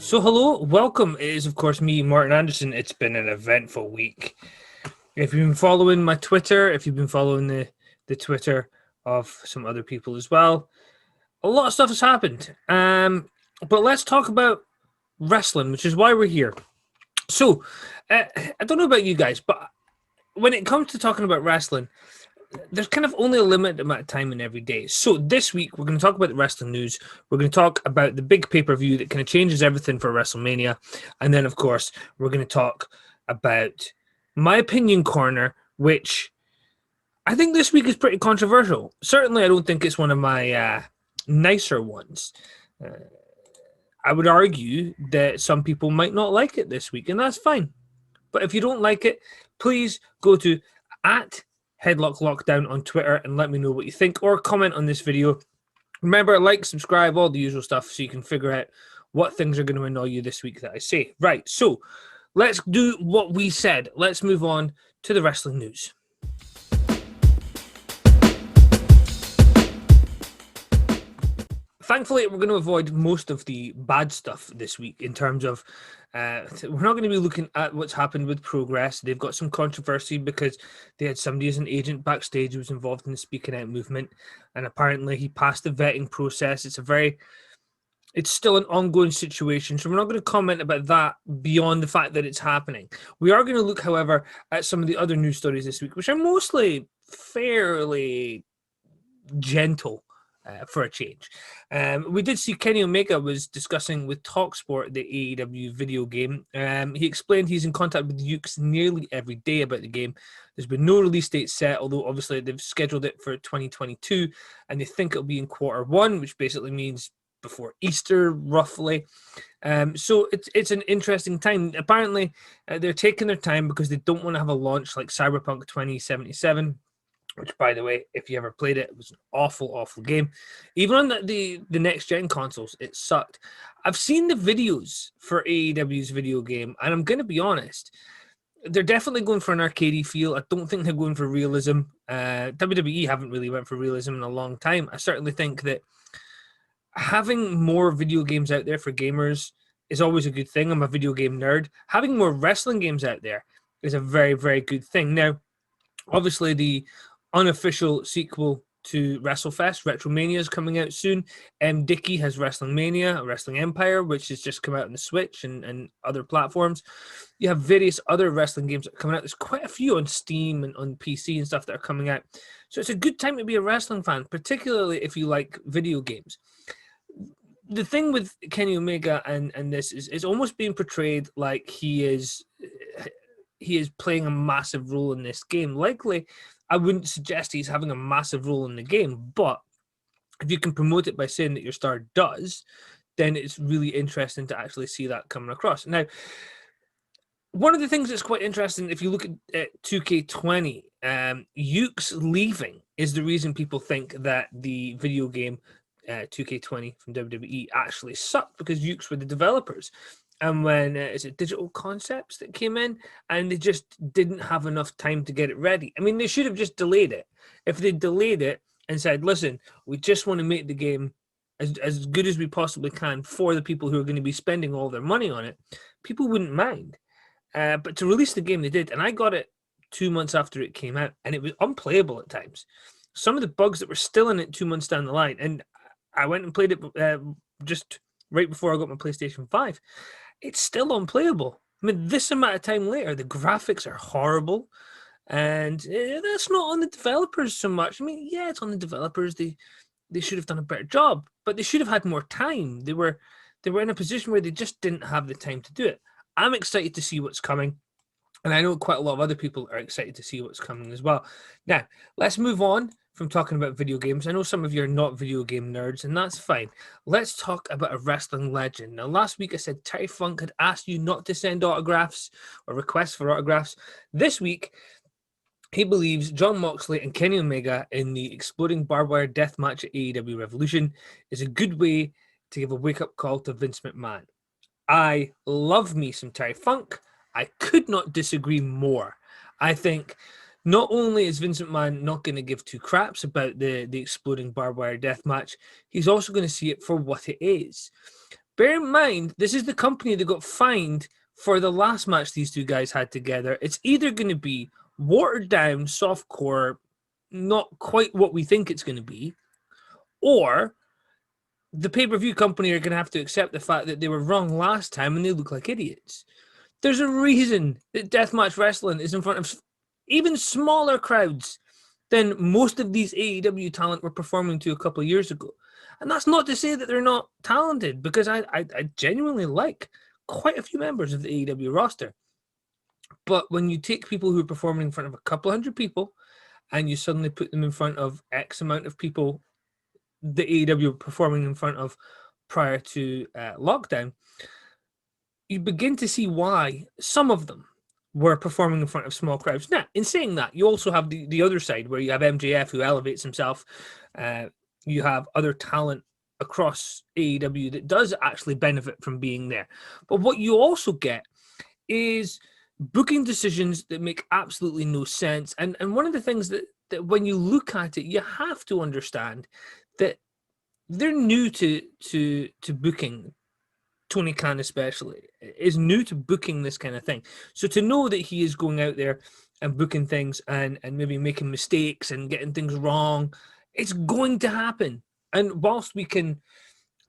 So, hello, welcome. It is, of course, me, Martin Anderson. It's been an eventful week. If you've been following my Twitter, if you've been following the Twitter of some other people as well, a lot of stuff has happened. But let's talk about wrestling, which is why we're here. So, I don't know about you guys, but when it comes to talking about wrestling, there's kind of only a limited amount of time in every day. So this week we're going to talk about the wrestling news. We're going to talk about the big pay-per-view that kind of changes everything for WrestleMania, and then of course we're going to talk about my opinion corner, which I think this week is pretty controversial. Certainly, I don't think it's one of my nicer ones. Uh, I would argue that some people might not like it this week, and that's fine. But if you don't like it, please go to at Headlock Lockdown on Twitter and let me know what you think, or comment on this video. Remember, like, subscribe, all the usual stuff, so you can figure out what things are going to annoy you this week that I say. Right, so let's do what we said. Let's move on to the wrestling news. Thankfully, we're going to avoid most of the bad stuff this week in terms of we're not going to be looking at what's happened with Progress. They've got some controversy because they had somebody as an agent backstage who was involved in the speaking out movement, and apparently he passed the vetting process. It's still an ongoing situation, so we're not going to comment about that beyond the fact that it's happening. We are going to look, however, at some of the other news stories this week, which are mostly fairly gentle. For a change. We did see Kenny Omega was discussing with TalkSport the AEW video game. He explained he's in contact with Ukes nearly every day about the game. There's been no release date set, although obviously they've scheduled it for 2022, and they think it'll be in Q1, which basically means before Easter, roughly. So it's an interesting time. Apparently, they're taking their time because they don't want to have a launch like Cyberpunk 2077. Which, by the way, if you ever played it, it was an awful, awful game. Even on the next-gen consoles, it sucked. I've seen the videos for AEW's video game, and I'm going to be honest, they're definitely going for an arcadey feel. I don't think they're going for realism. WWE haven't really went for realism in a long time. I certainly think that having more video games out there for gamers is always a good thing. I'm a video game nerd. Having more wrestling games out there is a very, very good thing. Now, obviously, the unofficial sequel to WrestleFest, WrestleMania, is coming out soon. Dickey has WrestlingMania, Wrestling Empire, which has just come out on the Switch and other platforms. You have various other wrestling games that are coming out. There's quite a few on Steam and on PC and stuff that are coming out. So it's a good time to be a wrestling fan, particularly if you like video games. The thing with Kenny Omega and this is it's almost being portrayed like he is playing a massive role in this game. Likely, I wouldn't suggest he's having a massive role in the game, but if you can promote it by saying that your star does, then it's really interesting to actually see that coming across. Now, one of the things that's quite interesting, if you look at 2K20, Ukes leaving is the reason people think that the video game 2K20 from WWE actually sucked, because Ukes were the developers. And when is it Digital Concepts that came in, and they just didn't have enough time to get it ready. I mean, they should have just delayed it. If they delayed it and said, listen, we just want to make the game as good as we possibly can for the people who are going to be spending all their money on it, people wouldn't mind. But to release the game, they did. And I got it 2 months after it came out, and it was unplayable at times. Some of the bugs that were still in it 2 months down the line, and I went and played it just right before I got my PlayStation 5. It's still unplayable. I mean, this amount of time later, the graphics are horrible, and that's not on the developers so much. I mean, yeah, it's on the developers. They should have done a better job, but they should have had more time. They were in a position where they just didn't have the time to do it. I'm excited to see what's coming, and I know quite a lot of other people are excited to see what's coming as well. Now, let's move on from talking about video games. I know some of you are not video game nerds, and that's fine. Let's talk about a wrestling legend. Now, last week I said Terry Funk had asked you not to send autographs or requests for autographs. This week, he believes Jon Moxley and Kenny Omega in the exploding barbed wire death match at AEW Revolution is a good way to give a wake-up call to Vince McMahon. I love me some Terry Funk. I could not disagree more. I think not only is Vince McMahon not going to give two craps about the exploding barbed wire death match, he's also going to see it for what it is. Bear in mind, this is the company that got fined for the last match these two guys had together. It's either going to be watered down, softcore, not quite what we think it's going to be, or the pay-per-view company are going to have to accept the fact that they were wrong last time and they look like idiots. There's a reason that deathmatch wrestling is in front of even smaller crowds than most of these AEW talent were performing to a couple of years ago. And that's not to say that they're not talented, because I genuinely like quite a few members of the AEW roster. But when you take people who are performing in front of a couple hundred people and you suddenly put them in front of X amount of people the AEW were performing in front of prior to lockdown, you begin to see why some of them were performing in front of small crowds. Now, in saying that, you also have the other side where you have MJF who elevates himself. You have other talent across AEW that does actually benefit from being there. But what you also get is booking decisions that make absolutely no sense. And one of the things that when you look at it, you have to understand that they're new to booking. Tony Khan especially is new to booking this kind of thing. So to know that he is going out there and booking things and maybe making mistakes and getting things wrong, it's going to happen. And whilst we can,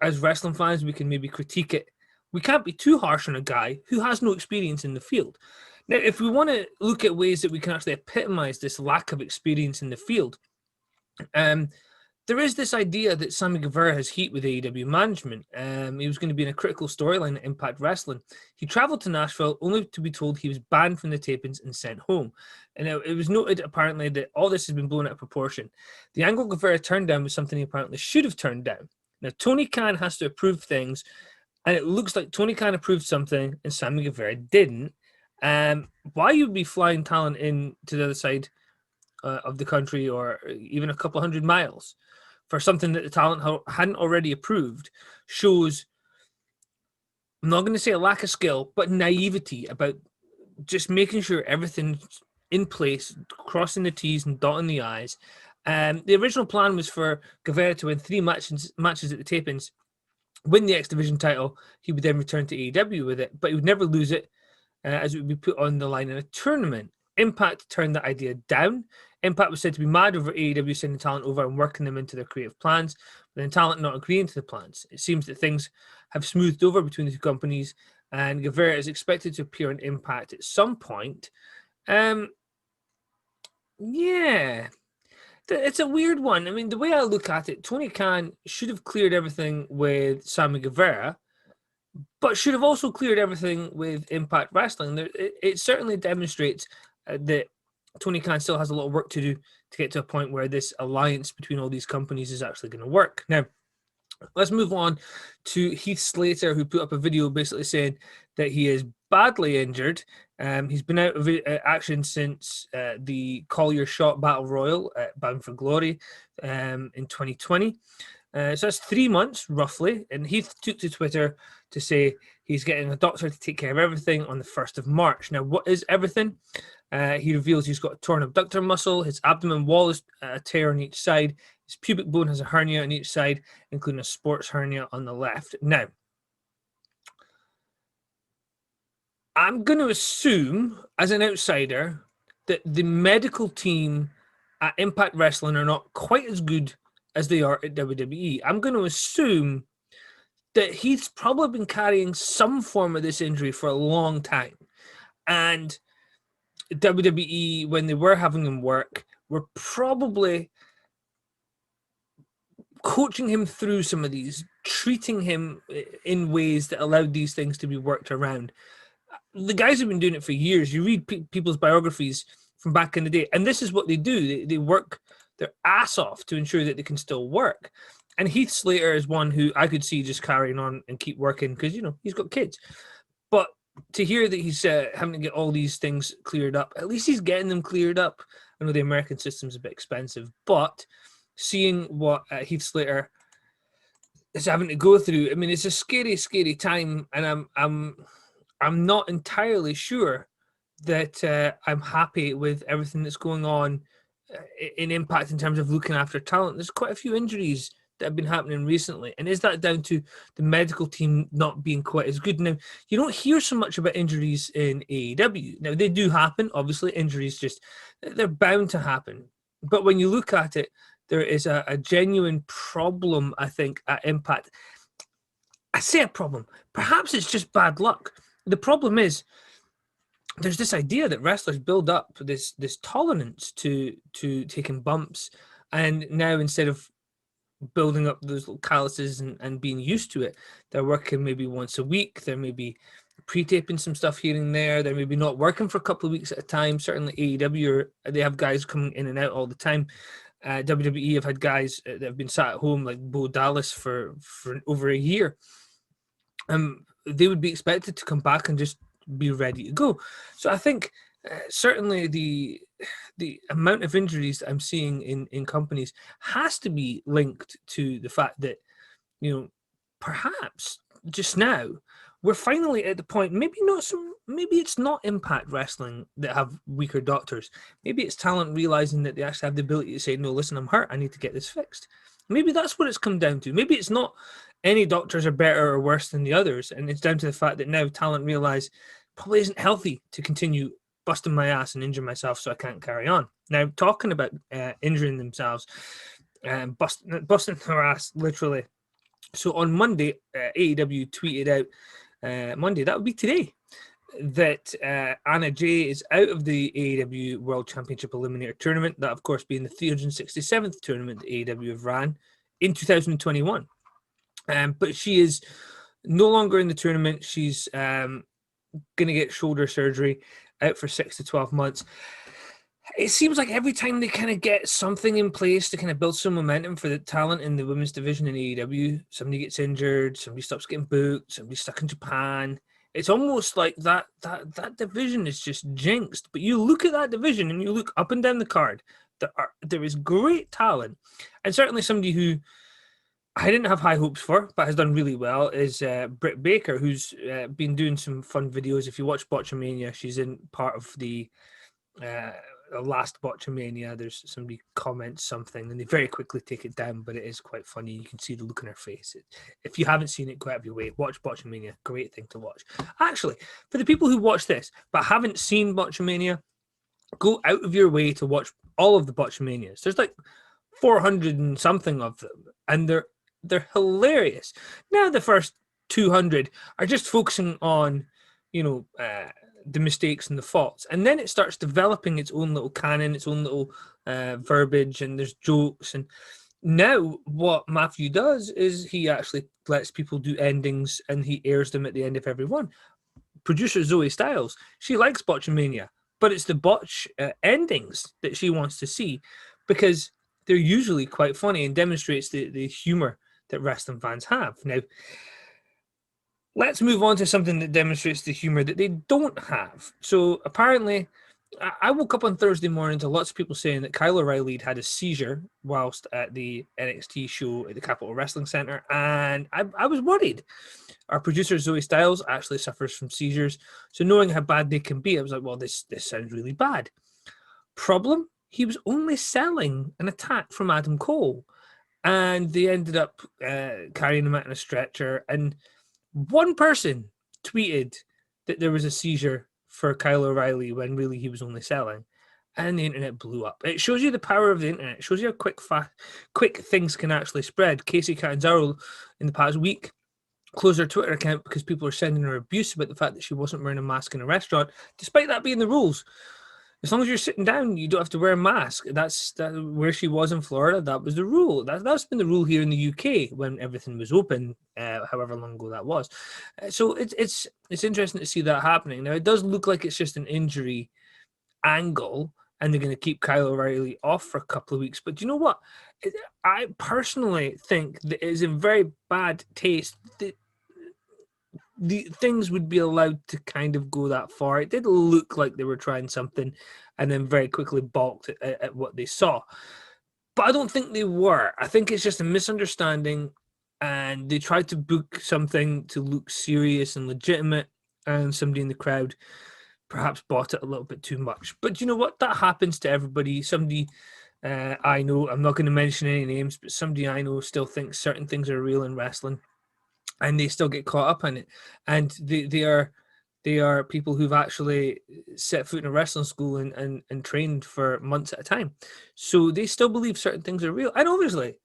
as wrestling fans, we can maybe critique it, we can't be too harsh on a guy who has no experience in the field. Now, if we want to look at ways that we can actually epitomize this lack of experience in the field, there is this idea that Sammy Guevara has heat with AEW management. He was going to be in a critical storyline at Impact Wrestling. He traveled to Nashville only to be told he was banned from the tapings and sent home. And it was noted apparently that all this has been blown out of proportion. The angle Guevara turned down was something he apparently should have turned down. Now, Tony Khan has to approve things, and it looks like Tony Khan approved something and Sammy Guevara didn't. Why you'd be flying talent in to the other side of the country, or even a couple hundred miles, for something that the talent hadn't already approved, shows, I'm not going to say a lack of skill, but naivety about just making sure everything's in place, crossing the T's and dotting the I's. The original plan was for Guevara to win 3 matches at the tapings, win the X Division title. He would then return to AEW with it, but he would never lose it, as it would be put on the line in a tournament. Impact turned that idea down. Impact was said to be mad over AEW sending talent over and working them into their creative plans, but then talent not agreeing to the plans. It seems that things have smoothed over between the two companies, and Guevara is expected to appear on Impact at some point. Yeah, it's a weird one. I mean, the way I look at it, Tony Khan should have cleared everything with Sammy Guevara, but should have also cleared everything with Impact Wrestling. It certainly demonstrates that Tony Khan still has a lot of work to do to get to a point where this alliance between all these companies is actually going to work. Now, let's move on to Heath Slater, who put up a video basically saying that he is badly injured. He's been out of action since the Collier Shot Battle Royal at Bound for Glory in 2020. So that's 3 months, roughly. And Heath took to Twitter to say he's getting a doctor to take care of everything on the 1st of March. Now, what is everything? He reveals he's got a torn abductor muscle, his abdomen wall is a tear on each side, his pubic bone has a hernia on each side, including a sports hernia on the left. Now, I'm going to assume, as an outsider, that the medical team at Impact Wrestling are not quite as good as they are at WWE. I'm going to assume that he's probably been carrying some form of this injury for a long time. And WWE, when they were having him work, were probably coaching him through some of these, treating him in ways that allowed these things to be worked around. The guys have been doing it for years. You read people's biographies from back in the day, and this is what they do. They work their ass off to ensure that they can still work. And Heath Slater is one who I could see just carrying on and keep working because, you know, he's got kids. But to hear that he's having to get all these things cleared up, at least he's getting them cleared up. I know the American system's a bit expensive, but seeing what Heath Slater is having to go through, I mean, it's a scary, scary time, and I'm not entirely sure that I'm happy with everything that's going on in Impact in terms of looking after talent. There's quite a few injuries that have been happening recently? And is that down to the medical team not being quite as good? Now, you don't hear so much about injuries in AEW. Now, they do happen. Obviously, injuries they're bound to happen. But when you look at it, there is a genuine problem, I think, at Impact. I say a problem. Perhaps it's just bad luck. The problem is there's this idea that wrestlers build up this tolerance to taking bumps, and now instead of building up those little calluses and being used to it, they're working maybe once a week. They're maybe pre-taping some stuff here and there. They're maybe not working for a couple of weeks at a time. Certainly AEW, they have guys coming in and out all the time. WWE have had guys that have been sat at home like Bo Dallas for over a year. They would be expected to come back and just be ready to go. So I think certainly the amount of injuries that I'm seeing in companies has to be linked to the fact that, perhaps just now we're finally at the point, maybe it's not Impact Wrestling that have weaker doctors. Maybe it's talent realizing that they actually have the ability to say, no, listen, I'm hurt, I need to get this fixed. Maybe that's what it's come down to. Maybe it's not any doctors are better or worse than the others, and it's down to the fact that now talent realize probably isn't healthy to continue busting my ass and injure myself so I can't carry on. Now, talking about injuring themselves, busting their ass, literally. So on Monday, AEW tweeted out, Monday, that would be today, that Anna Jay is out of the AEW World Championship Eliminator Tournament, that of course being the 367th tournament that AEW have ran in 2021. But she is no longer in the tournament. She's going to get shoulder surgery, out for 6 to 12 months. It seems like every time they kind of get something in place to kind of build some momentum for the talent in the women's division in AEW, somebody gets injured, somebody stops getting booked, somebody's stuck in Japan. It's almost like that division is just jinxed. But you look at that division and you look up and down the card, there is great talent. And certainly somebody who I didn't have high hopes for, but has done really well, is Britt Baker, who's been doing some fun videos. If you watch Botchamania, she's in part of the last Botchamania. There's somebody comments something, and they very quickly take it down, but it is quite funny. You can see the look on her face. If you haven't seen it, go out of your way. Watch Botchamania. Great thing to watch. Actually, for the people who watch this but haven't seen Botchamania, go out of your way to watch all of the Botchamanias. There's like 400 and something of them, and they're hilarious. Now the first 200 are just focusing on, the mistakes and the faults, and then it starts developing its own little canon, its own little verbiage, and there's jokes. And now what Matthew does is he actually lets people do endings, and he airs them at the end of every one. Producer Zoe Styles, she likes Botchamania, but it's the botch endings that she wants to see because they're usually quite funny and demonstrates the humor that wrestling fans have. Now, let's move on to something that demonstrates the humor that they don't have. So apparently, I woke up on Thursday morning to lots of people saying that Kyle O'Reilly had a seizure whilst at the NXT show at the Capitol Wrestling Center, and I was worried. Our producer, Zoe Styles, actually suffers from seizures, so knowing how bad they can be, I was like, well, this sounds really bad. Problem? He was only selling an attack from Adam Cole, and they ended up carrying him out in a stretcher, and one person tweeted that there was a seizure for Kyle O'Reilly when really he was only selling, and the internet blew up. It shows you the power of the internet. It shows you how quick things can actually spread. Casey Catanzaro in the past week closed her Twitter account because people were sending her abuse about the fact that she wasn't wearing a mask in a restaurant, despite that being the rules. As long as you're sitting down, you don't have to wear a mask. That's where she was in Florida. That was the rule. That's been the rule here in the UK when everything was open, however long ago that was. So it's interesting to see that happening. Now, it does look like it's just an injury angle, and they're going to keep Kyle O'Reilly off for a couple of weeks. But you know what? I personally think that it is in very bad taste that the things would be allowed to kind of go that far. It did look like they were trying something and then very quickly balked at what they saw. But I don't think they were. I think it's just a misunderstanding, and they tried to book something to look serious and legitimate, and somebody in the crowd perhaps bought it a little bit too much. But you know what? That happens to everybody. Somebody I know, I'm not going to mention any names, but somebody I know still thinks certain things are real in wrestling, and they still get caught up in it. And they are people who've actually set foot in a wrestling school and trained for months at a time. So they still believe certain things are real. And obviously,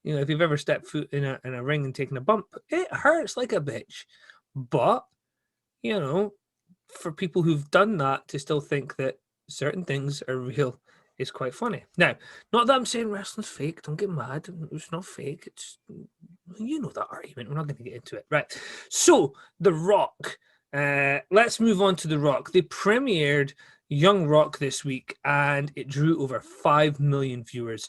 you know, if you've ever stepped foot in a ring and taken a bump, it hurts like a bitch. But, you know, for people who've done that to still think that certain things are real is quite funny. Now, not that I'm saying wrestling's fake. Don't get mad. It's not fake. It's, you know, that argument. We're not going to get into it. Right. So, The Rock. Let's move on to The Rock. They premiered Young Rock this week, and it drew over 5 million viewers.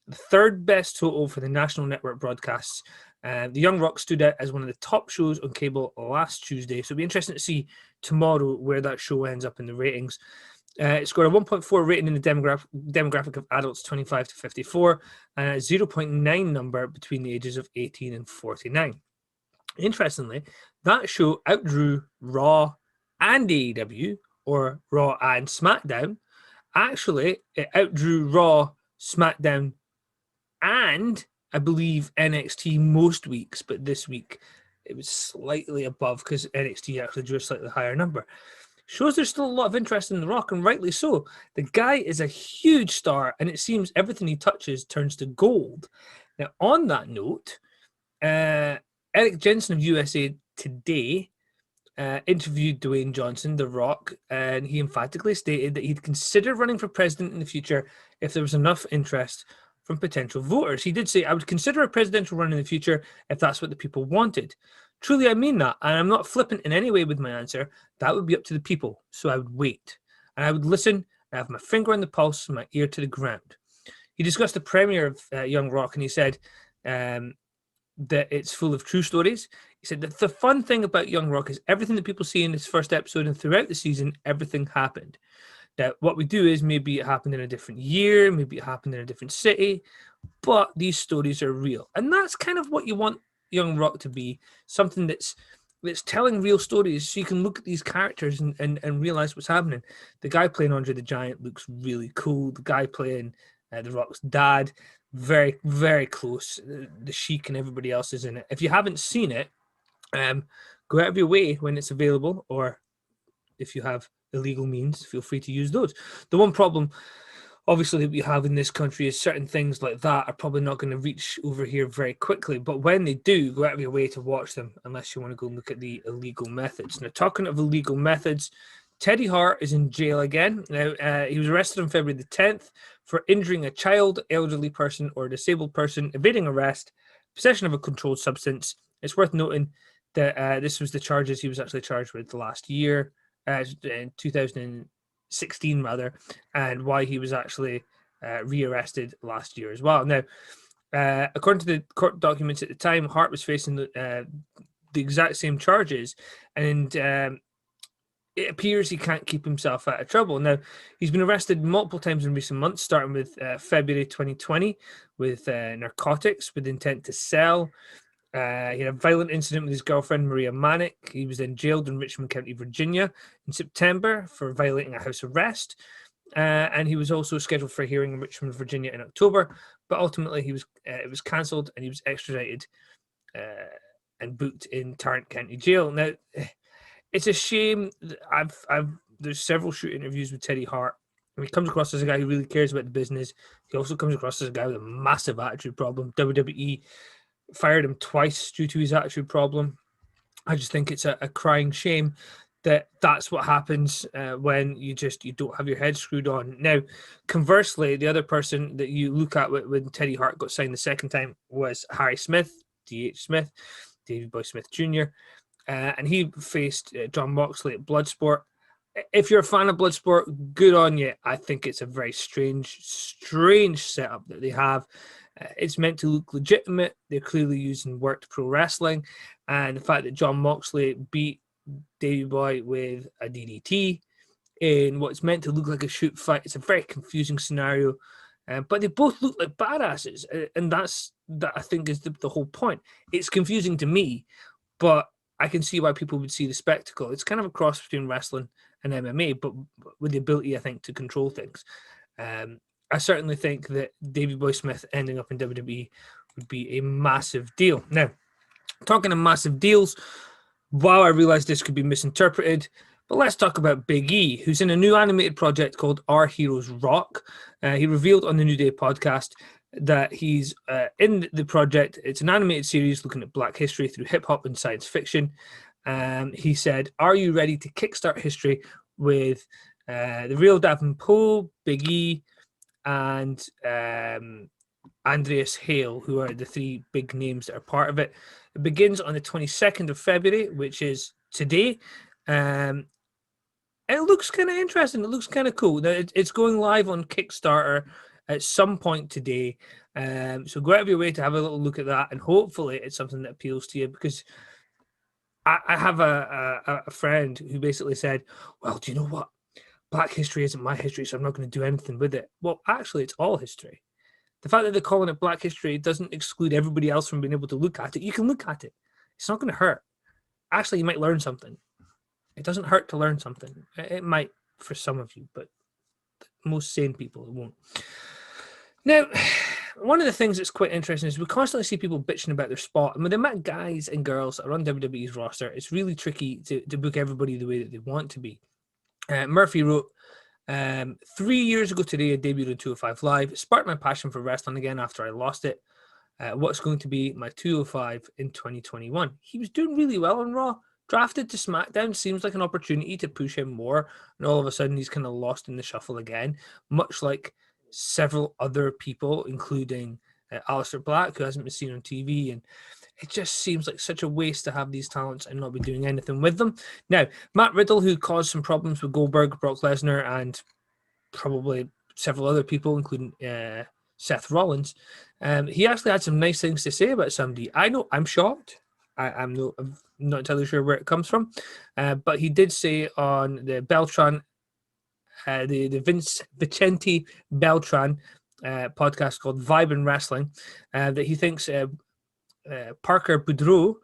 The third best total for the national network broadcasts. The Young Rock stood out as one of the top shows on cable last Tuesday. So it'll be interesting to see tomorrow where that show ends up in the ratings. It scored a 1.4 rating in the demographic of adults 25 to 54 and a 0.9 number between the ages of 18 and 49. Interestingly, that show outdrew Raw and AEW, or Raw and SmackDown. Actually, it outdrew Raw, SmackDown, and I believe NXT most weeks, but this week it was slightly above because NXT actually drew a slightly higher number. Shows there's still a lot of interest in The Rock, and rightly so. The guy is a huge star, and it seems everything he touches turns to gold. Now, on that note, Eric Jensen of USA Today interviewed Dwayne Johnson, The Rock, and he emphatically stated that he'd consider running for president in the future if there was enough interest from potential voters. He did say, I would consider a presidential run in the future if that's what the people wanted. Truly, I mean that, and I'm not flippant in any way with my answer. That would be up to the people, so I would wait. And I would listen, I have my finger on the pulse and my ear to the ground. He discussed the premiere of Young Rock, and he said that it's full of true stories. He said that the fun thing about Young Rock is everything that people see in this first episode and throughout the season, everything happened. Now, what we do is maybe it happened in a different year, maybe it happened in a different city, but these stories are real. And that's kind of what you want Young Rock to be, something that's telling real stories so you can look at these characters and realize what's happening. The guy playing Andre the Giant looks really cool. The guy playing The Rock's dad, very, very close. The Sheik and everybody else is in it. If you haven't seen it, go out of your way when it's available, or if you have illegal means, feel free to use those. The one problem, obviously, that we have in this country is certain things like that are probably not going to reach over here very quickly. But when they do, go out of your way to watch them, unless you want to go and look at the illegal methods. Now, talking of illegal methods, Teddy Hart is in jail again. Now, he was arrested on February the 10th for injuring a child, elderly person, or disabled person, evading arrest, possession of a controlled substance. It's worth noting that this was the charges he was actually charged with last year, in 2016 rather, and why he was actually rearrested last year as well. Now, according to the court documents at the time, Hart was facing the exact same charges, and it appears he can't keep himself out of trouble. Now, he's been arrested multiple times in recent months, starting with February 2020 with narcotics with intent to sell. He had a violent incident with his girlfriend, Maria Manick. He was then jailed in Richmond County, Virginia in September for violating a house arrest. And he was also scheduled for a hearing in Richmond, Virginia in October. But ultimately, it was cancelled and he was extradited and booked in Tarrant County Jail. Now, it's a shame. There's several shoot interviews with Teddy Hart. And he comes across as a guy who really cares about the business. He also comes across as a guy with a massive attitude problem. WWE fired him twice due to his attitude problem. I just think it's a crying shame that that's what happens when you don't have your head screwed on. Now, conversely, the other person that you look at when Teddy Hart got signed the second time was Harry Smith, D.H. Smith, David Boy Smith Jr., and he faced John Moxley at Bloodsport. If you're a fan of Bloodsport, good on you. I think it's a very strange setup that they have. It's meant to look legitimate. They're clearly using worked pro wrestling. And the fact that John Moxley beat Davey Boy with a DDT in what's meant to look like a shoot fight, it's a very confusing scenario. But they both look like badasses. And that I think is the whole point. It's confusing to me, but I can see why people would see the spectacle. It's kind of a cross between wrestling and MMA, but with the ability, I think, to control things. I certainly think that Davey Boy Smith ending up in WWE would be a massive deal. Now, talking of massive deals, wow, I realized this could be misinterpreted, but let's talk about Big E, who's in a new animated project called Our Heroes Rock. He revealed on the New Day podcast that he's in the project. It's an animated series looking at Black history through hip hop and science fiction. He said, "Are you ready to kickstart history with the real Davenport, Big E, and Andreas Hale, who are the three big names that are part of it?" It begins on the 22nd of February, which is today. It looks kind of interesting. It looks kind of cool. It's going live on Kickstarter at some point today. So go out of your way to have a little look at that, and hopefully it's something that appeals to you, because I have a friend who basically said, "Well, do you know what? Black history isn't my history, so I'm not going to do anything with it." Well, actually, it's all history. The fact that they're calling it Black history doesn't exclude everybody else from being able to look at it. You can look at it. It's not going to hurt. Actually, you might learn something. It doesn't hurt to learn something. It might for some of you, but most sane people, it won't. Now, one of the things that's quite interesting is we constantly see people bitching about their spot. And with the amount of guys and girls that are on WWE's roster, it's really tricky to book everybody the way that they want to be. Murphy wrote, 3 years ago today, I debuted on 205 Live. It sparked my passion for wrestling again after I lost it. What's going to be my 205 in 2021? He was doing really well on Raw. Drafted to SmackDown seems like an opportunity to push him more. And all of a sudden, he's kind of lost in the shuffle again, much like several other people, including Aleister Black, who hasn't been seen on TV. And it just seems like such a waste to have these talents and not be doing anything with them. Now, Matt Riddle, who caused some problems with Goldberg, Brock Lesnar, and probably several other people, including Seth Rollins, he actually had some nice things to say about somebody. I know, I'm shocked. I'm not entirely sure where it comes from, but he did say on the Beltran, the Vince Vicente Beltran podcast called Vibe and Wrestling, that he thinks Parker Boudreaux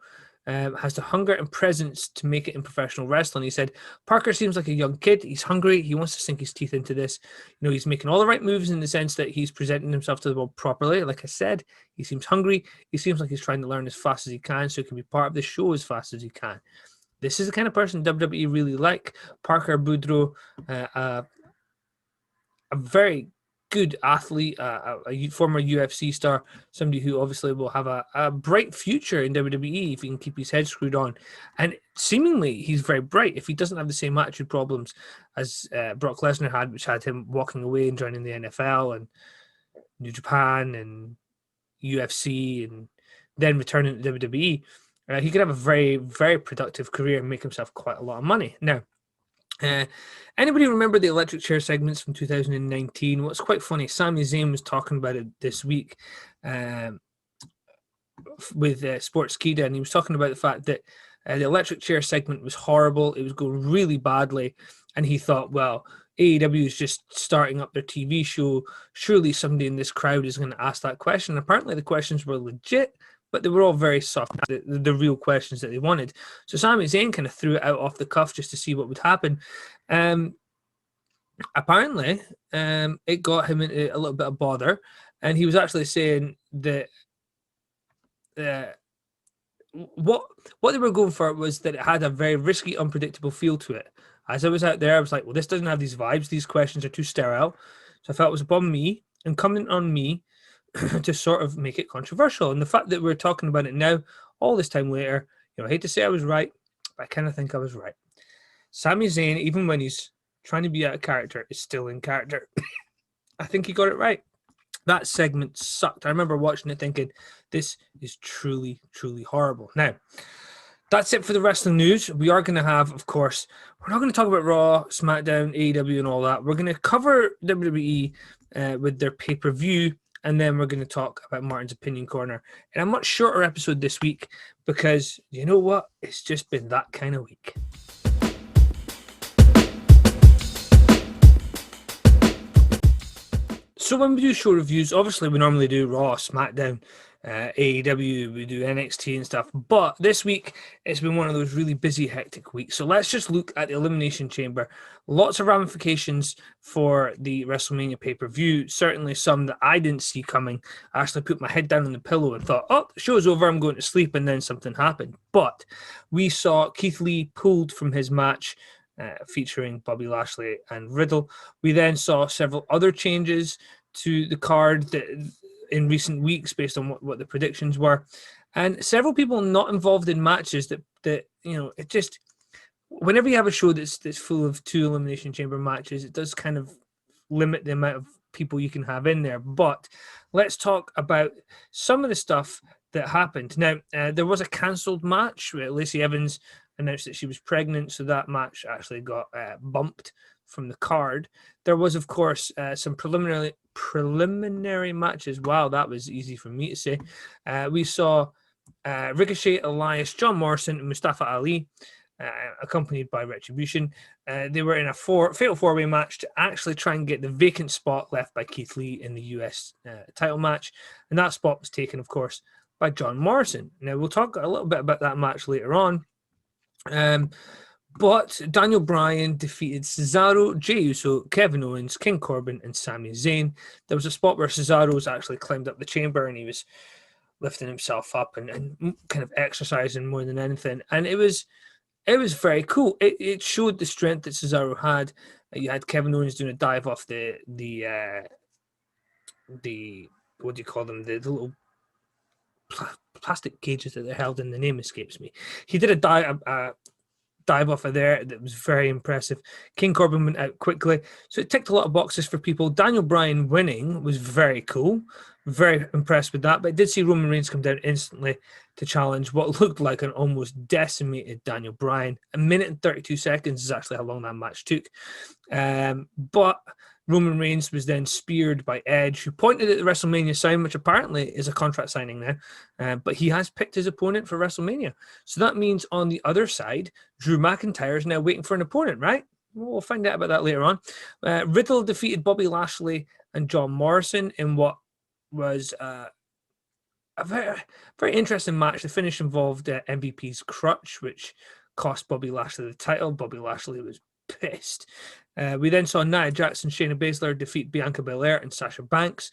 has the hunger and presence to make it in professional wrestling. He said, "Parker seems like a young kid. He's hungry. He wants to sink his teeth into this. You know, he's making all the right moves in the sense that he's presenting himself to the world properly. Like I said, he seems hungry. He seems like he's trying to learn as fast as he can so he can be part of the show as fast as he can." This is the kind of person WWE really like. Parker Boudreaux, a very good athlete, a former UFC star, somebody who obviously will have a bright future in WWE if he can keep his head screwed on. And seemingly, he's very bright if he doesn't have the same attitude problems as Brock Lesnar had, which had him walking away and joining the NFL and New Japan and UFC and then returning to WWE. He could have a very, very productive career and make himself quite a lot of money. Now, anybody remember the electric chair segments from 2019? What's quite funny, Sami Zayn was talking about it this week with Sportskeeda, and he was talking about the fact that the electric chair segment was horrible. It was going really badly, and he thought, well, AEW is just starting up their TV show. Surely somebody in this crowd is going to ask that question. And apparently the questions were legit, but they were all very soft, the real questions that they wanted. So Sami Zayn kind of threw it out off the cuff just to see what would happen. Apparently, it got him into a little bit of bother, and he was actually saying that what they were going for was that it had a very risky, unpredictable feel to it. As I was out there, I was like, well, this doesn't have these vibes. These questions are too sterile. So I felt it was upon me and coming on me to sort of make it controversial. And the fact that we're talking about it now, all this time later, you know, I hate to say I was right, but I kind of think I was right. Sami Zayn, even when he's trying to be out of character, is still in character. I think he got it right. That segment sucked. I remember watching it thinking, this is truly, truly horrible. Now, that's it for the wrestling news. We are going to have, of course, we're not going to talk about Raw, SmackDown, AEW, and all that. We're going to cover WWE with their pay-per-view, and then we're going to talk about Martin's Opinion Corner in a much shorter episode this week because, you know what? It's just been that kind of week. So when we do show reviews, obviously we normally do Raw, SmackDown, AEW, we do NXT and stuff. But this week, it's been one of those really busy, hectic weeks. So let's just look at the Elimination Chamber. Lots of ramifications for the WrestleMania pay-per-view. Certainly some that I didn't see coming. I actually put my head down on the pillow and thought, oh, the show's over, I'm going to sleep, and then something happened. But we saw Keith Lee pulled from his match featuring Bobby Lashley and Riddle. We then saw several other changes to the card that in recent weeks based on what the predictions were, and several people not involved in matches that it just, whenever you have a show that's full of 2 Elimination Chamber matches, it does kind of limit the amount of people you can have in there. But let's talk about some of the stuff that happened. Now, there was a cancelled match where Lacey Evans announced that she was pregnant, so that match actually got bumped from the card. There was, of course, some preliminary matches. Wow, that was easy for me to say. We saw Ricochet, Elias, John Morrison, and Mustafa Ali, accompanied by Retribution. They were in a fatal 4-way match to actually try and get the vacant spot left by Keith Lee in the US title match. And that spot was taken, of course, by John Morrison. Now, we'll talk a little bit about that match later on. But Daniel Bryan defeated Cesaro, Jey Uso, Kevin Owens, King Corbin, and Sami Zayn. There was a spot where Cesaro's actually climbed up the chamber and he was lifting himself up and kind of exercising more than anything. And it was very cool. It showed the strength that Cesaro had. You had Kevin Owens doing a dive off the what do you call them? The little plastic cages that they're held in. The name escapes me. He did a dive off of there that was very impressive. King Corbin went out quickly, so it ticked a lot of boxes for people. Daniel Bryan winning was very cool. Very impressed with that, but I did see Roman Reigns come down instantly to challenge what looked like an almost decimated Daniel Bryan. 1 minute and 32 seconds is actually how long that match took. But Roman Reigns was then speared by Edge, who pointed at the WrestleMania sign, which apparently is a contract signing now, but he has picked his opponent for WrestleMania. So that means on the other side, Drew McIntyre is now waiting for an opponent, right? We'll find out about that later on. Riddle defeated Bobby Lashley and John Morrison in what was a very, very interesting match. The finish involved MVP's crutch, which cost Bobby Lashley the title. Bobby Lashley was pissed. We then saw Nia Jax and Shayna Baszler defeat Bianca Belair and Sasha Banks.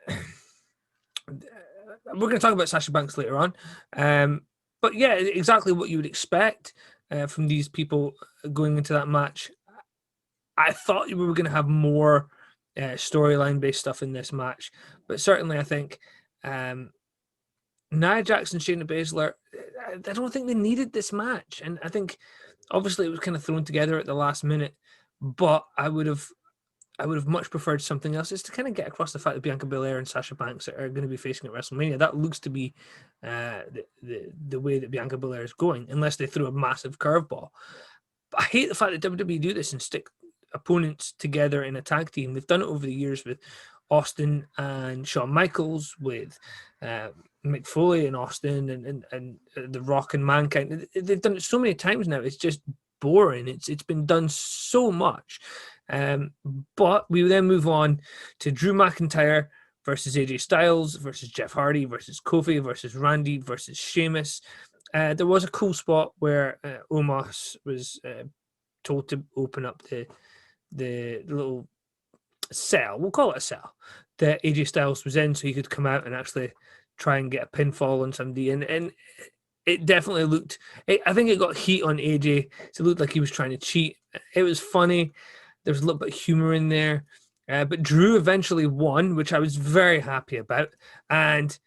We're going to talk about Sasha Banks later on. But yeah, exactly what you would expect from these people going into that match. I thought we were going to have more storyline based stuff in this match, but certainly I think Nia Jax and Shayna Baszler, I don't think they needed this match, and I think obviously it was kind of thrown together at the last minute, but I would have much preferred something else, is to kind of get across the fact that Bianca Belair and Sasha Banks are going to be facing at WrestleMania. That looks to be the way that Bianca Belair is going, unless they throw a massive curveball. But I hate the fact that WWE do this and stick opponents together in a tag team. They've done it over the years with Austin and Shawn Michaels, with Mick Foley and Austin, and The Rock and Mankind. They've done it so many times now. It's just boring. It's been done so much. But we then move on to Drew McIntyre versus AJ Styles versus Jeff Hardy versus Kofi versus Randy versus Sheamus. There was a cool spot where Omos was told to open up the little cell, we'll call it a cell, that AJ Styles was in, so he could come out and actually try and get a pinfall on somebody. And it definitely looked, I think it got heat on AJ. So it looked like he was trying to cheat. It was funny. There was a little bit of humor in there. But Drew eventually won, which I was very happy about. And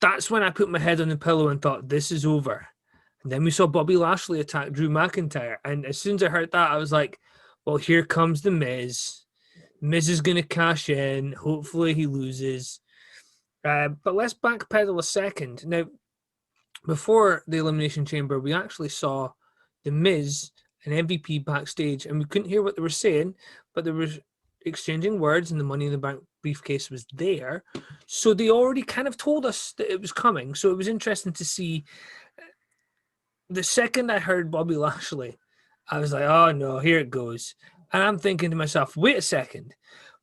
that's when I put my head on the pillow and thought, this is over. And then we saw Bobby Lashley attack Drew McIntyre. And as soon as I heard that, I was like, well, here comes the Miz. Miz is going to cash in. Hopefully he loses. But let's backpedal a second. Now, before the Elimination Chamber, we actually saw the Miz and MVP backstage, and we couldn't hear what they were saying, but they were exchanging words, and the Money in the Bank briefcase was there. So they already kind of told us that it was coming. So it was interesting to see. The second I heard Bobby Lashley, I was like, oh no, here it goes. And I'm thinking to myself, wait a second.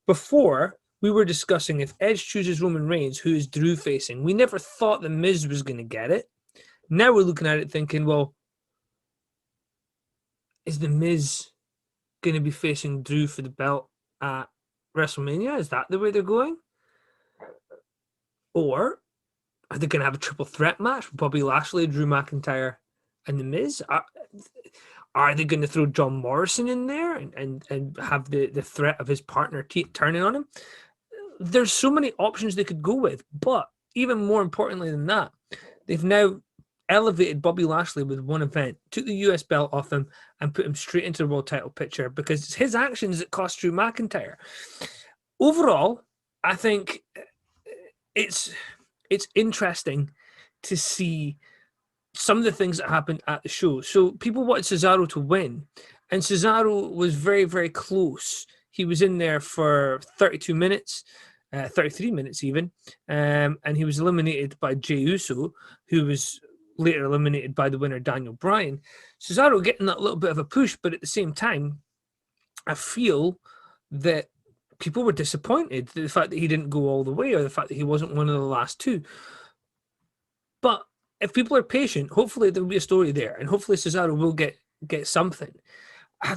Before, we were discussing if Edge chooses Roman Reigns, who is Drew facing. We never thought the Miz was going to get it. Now we're looking at it thinking, well, is the Miz going to be facing Drew for the belt at WrestleMania? Is that the way they're going? Or are they going to have a triple threat match with Bobby Lashley, Drew McIntyre, and the Miz? Are they going to throw John Morrison in there and have the threat of his partner turning on him? There's so many options they could go with, but even more importantly than that, they've now elevated Bobby Lashley with one event, took the US belt off him, and put him straight into the world title picture because it's his actions that cost Drew McIntyre. Overall, I think it's interesting to see some of the things that happened at the show. So people wanted Cesaro to win, and Cesaro was very, very close. He was in there for 32 minutes, 33 minutes even, and he was eliminated by Jey Uso, who was later eliminated by the winner, Daniel Bryan. Cesaro getting that little bit of a push, but at the same time, I feel that people were disappointed, the fact that he didn't go all the way or the fact that he wasn't one of the last two. But if people are patient, hopefully there'll be a story there, and hopefully Cesaro will get something. I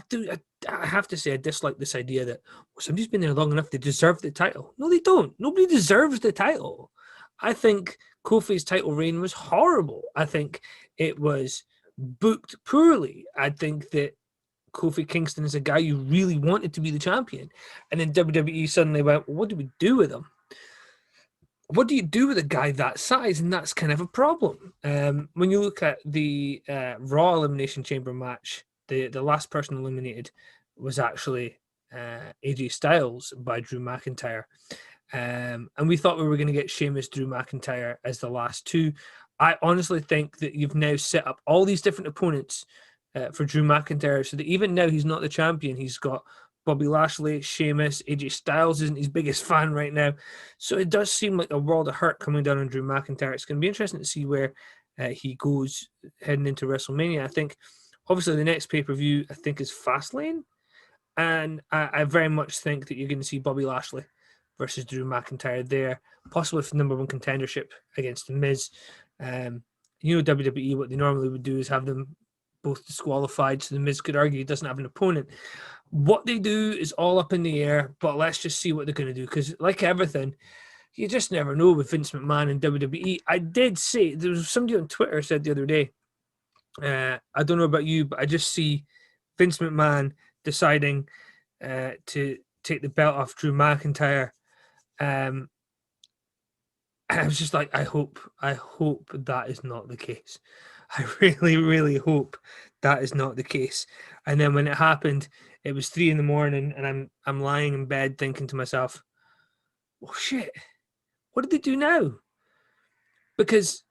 have to say I dislike this idea that somebody's been there long enough, they deserve the title. No, they don't. Nobody deserves the title. I think Kofi's title reign was horrible. I think it was booked poorly. I think that Kofi Kingston is a guy you really wanted to be the champion. And then WWE suddenly went, well, what do we do with him? What do you do with a guy that size? And that's kind of a problem. When you look at the Raw Elimination Chamber match, the last person eliminated was actually AJ Styles by Drew McIntyre. And we thought we were going to get Sheamus, Drew McIntyre as the last two. I honestly think that you've now set up all these different opponents for Drew McIntyre, so that even now he's not the champion. He's got Bobby Lashley, Sheamus, AJ Styles isn't his biggest fan right now. So it does seem like a world of hurt coming down on Drew McIntyre. It's going to be interesting to see where he goes heading into WrestleMania. I think, obviously, the next pay-per-view, I think, is Fastlane. And I very much think that you're going to see Bobby Lashley versus Drew McIntyre there, possibly for the number one contendership against The Miz. WWE, what they normally would do is have them both disqualified, so The Miz could argue he doesn't have an opponent. What they do is all up in the air, but let's just see what they're going to do, because like everything, you just never know with Vince McMahon and WWE. I did say, there was somebody on Twitter said the other day, I don't know about you, but I just see Vince McMahon deciding to take the belt off Drew McIntyre. I was just like, I hope that is not the case. I really, really hope that is not the case. And then when it happened, it was 3 a.m, and I'm lying in bed thinking to myself, oh shit, what did they do now? Because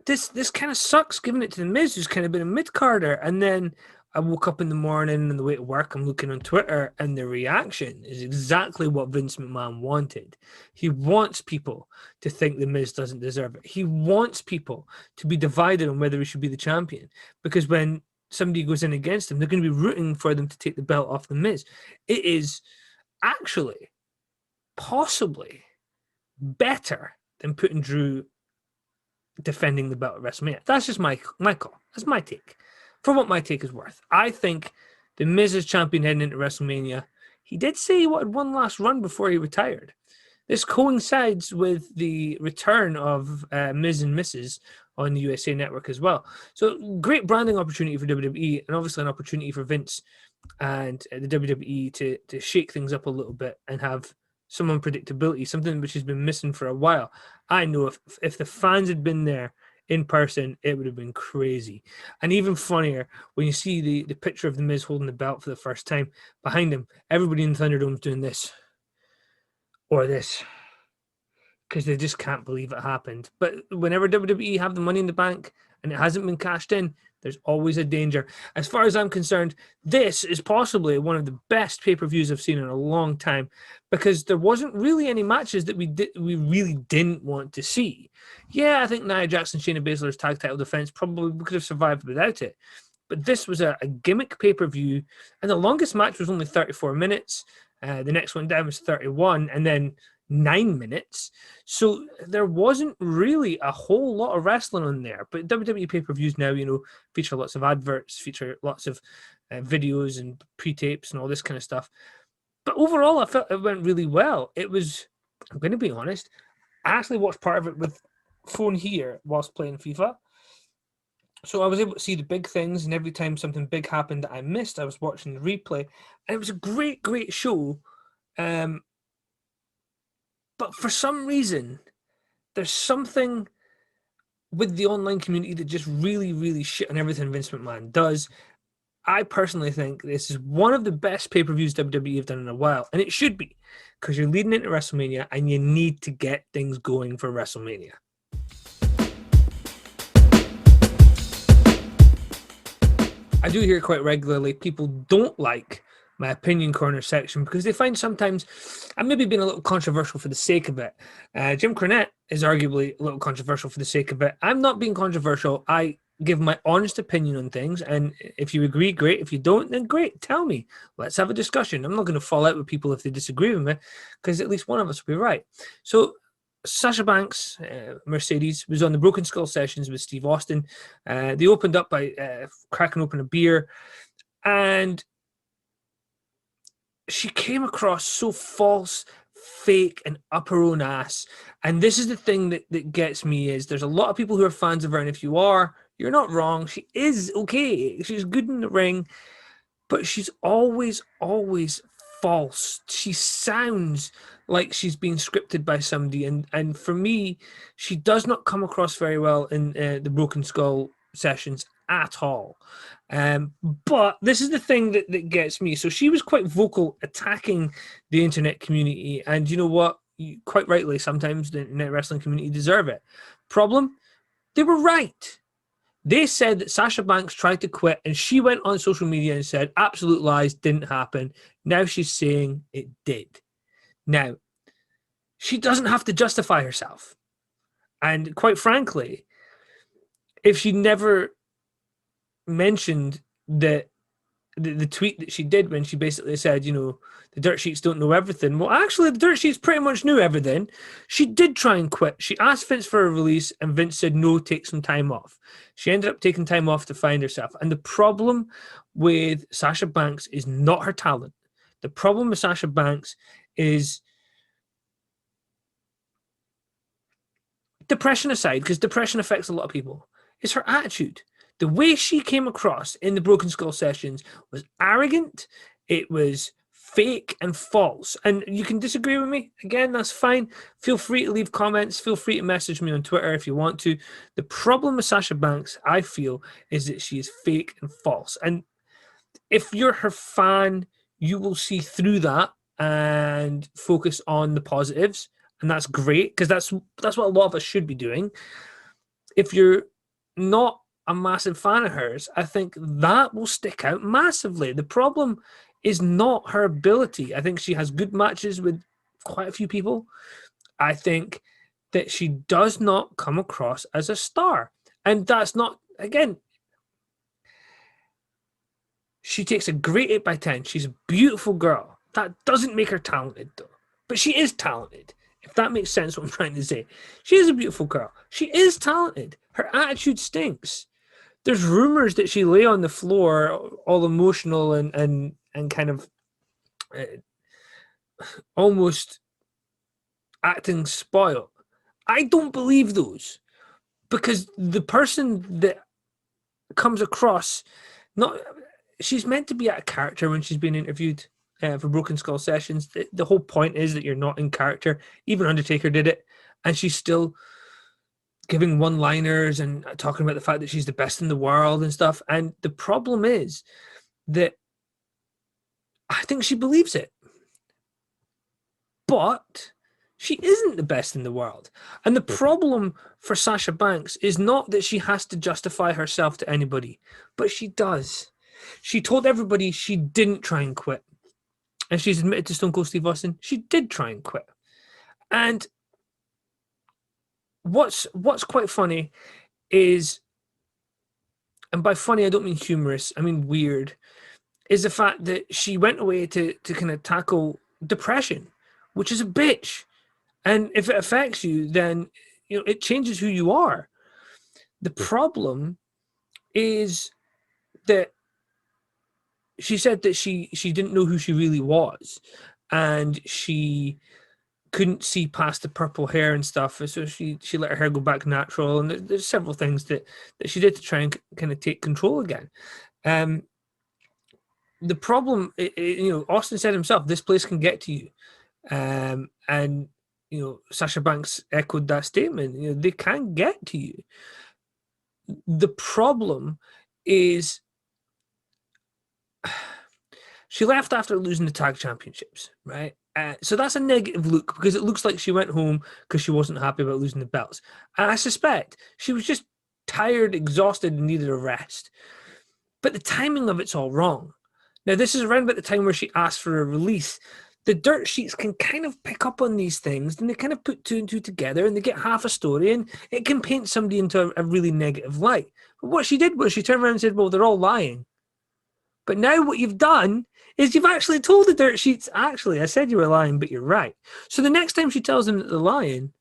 this kind of sucks, giving it to The Miz, who's kind of been a mid-carder. And then I woke up in the morning and on the way to work, I'm looking on Twitter, and the reaction is exactly what Vince McMahon wanted. He wants people to think The Miz doesn't deserve it. He wants people to be divided on whether he should be the champion, because when somebody goes in against him, they're going to be rooting for them to take the belt off The Miz. It is actually possibly better than putting Drew defending the belt at WrestleMania. That's just my call. That's my take. For what my take is worth, I think The Miz is champion heading into WrestleMania. He did say he wanted one last run before he retired. This coincides with the return of Miz and Mrs. on the USA Network as well. So great branding opportunity for WWE, and obviously an opportunity for Vince and the WWE to shake things up a little bit and have some unpredictability, something which has been missing for a while. I know if the fans had been there in person, it would have been crazy. And even funnier when you see the picture of The Miz holding the belt for the first time. Behind him, everybody in the Thunderdome is doing this or this, because they just can't believe it happened. But whenever WWE have the money in the bank and it hasn't been cashed in, there's always a danger. As far as I'm concerned, this is possibly one of the best pay-per-views I've seen in a long time, because there wasn't really any matches that we really didn't want to see. Yeah, I think Nia Jax and Shayna Baszler's tag title defense probably could have survived without it. But this was a gimmick pay-per-view, and the longest match was only 34 minutes. The next one down was 31, and then 9 minutes. So there wasn't really a whole lot of wrestling on there. But WWE pay-per-views now, feature lots of adverts, feature lots of videos and pre-tapes and all this kind of stuff. But overall, I felt it went really well. It was, I'm going to be honest, I actually watched part of it with phone here whilst playing FIFA. So I was able to see the big things, and every time something big happened that I missed, I was watching the replay. And it was a great, great show. But for some reason, there's something with the online community that just really, really shit on everything Vince McMahon does. I personally think this is one of the best pay-per-views WWE have done in a while, and it should be, because you're leading into WrestleMania and you need to get things going for WrestleMania. I do hear quite regularly people don't like my opinion corner section because they find sometimes I'm maybe being a little controversial for the sake of it. Jim Cornette is arguably a little controversial for the sake of it. I'm not being controversial. I give my honest opinion on things, and if you agree, great. If you don't, then great. Tell me. Let's have a discussion. I'm not going to fall out with people if they disagree with me, because at least one of us will be right. So Sasha Banks, Mercedes, was on the Broken Skull sessions with Steve Austin. They opened up by cracking open a beer, and she came across so false, fake, and up her own ass. And this is the thing that gets me, is there's a lot of people who are fans of her, and if you are, you're not wrong. She is okay. She's good in the ring, but she's always, always false. She sounds like she's being scripted by somebody, and for me, she does not come across very well in the Broken Skull sessions at all. But this is the thing that gets me. So she was quite vocal attacking the internet community, and you know what? Quite rightly, sometimes the internet wrestling community deserve it. Problem? They were right. They said that Sasha Banks tried to quit, and she went on social media and said, absolute lies, didn't happen. Now she's saying it did. Now, she doesn't have to justify herself. And quite frankly, if she never mentioned that the tweet that she did when she basically said, the dirt sheets don't know everything. Well, actually, the dirt sheets pretty much knew everything. She did try and quit. She asked Vince for a release, and Vince said, no, take some time off. She ended up taking time off to find herself. And the problem with Sasha Banks is not her talent. The problem with Sasha Banks is, depression aside, because depression affects a lot of people, is her attitude. The way she came across in the Broken Skull sessions was arrogant. It was fake and false. And you can disagree with me. Again, that's fine. Feel free to leave comments. Feel free to message me on Twitter if you want to. The problem with Sasha Banks, I feel, is that she is fake and false. And if you're her fan, you will see through that and focus on the positives. And that's great, because that's what a lot of us should be doing. If you're not a massive fan of hers, I think that will stick out massively. The problem is not her ability. I think she has good matches with quite a few people. I think that she does not come across as a star. And that's not, again, she takes a great 8x10. She's a beautiful girl. That doesn't make her talented, though. But she is talented, if that makes sense what I'm trying to say. She is a beautiful girl. She is talented. Her attitude stinks. There's rumors that she lay on the floor all emotional and kind of almost acting spoiled. I don't believe those, because the person that comes across, she's meant to be out of character when she's being interviewed for Broken Skull sessions. The whole point is that you're not in character. Even Undertaker did it, and she's still giving one-liners and talking about the fact that she's the best in the world and stuff. And the problem is that I think she believes it, but she isn't the best in the world. And the problem for Sasha Banks is not that she has to justify herself to anybody, but she does. She told everybody she didn't try and quit. And she's admitted to Stone Cold Steve Austin, she did try and quit. And what's quite funny is, and by funny I don't mean humorous, I mean weird, is the fact that she went away to kind of tackle depression, which is a bitch. And if it affects you, then it changes who you are. The problem is that she said that she didn't know who she really was, and she couldn't see past the purple hair and stuff, so she let her hair go back natural. And there's several things that she did to try and kind of take control again. The problem, Austin said himself, this place can get to you, and Sasha Banks echoed that statement. They can get to you. The problem is she left after losing the tag championships, right? So that's a negative look, because it looks like she went home because she wasn't happy about losing the belts. And I suspect she was just tired, exhausted, and needed a rest. But the timing of it's all wrong. Now, this is around about the time where she asked for a release. The dirt sheets can kind of pick up on these things, and they kind of put two and two together, and they get half a story, and it can paint somebody into a really negative light. But what she did was she turned around and said, well, they're all lying. But now what you've done is you've actually told the dirt sheets, actually, I said you were lying, but you're right. So the next time she tells them that they're lying,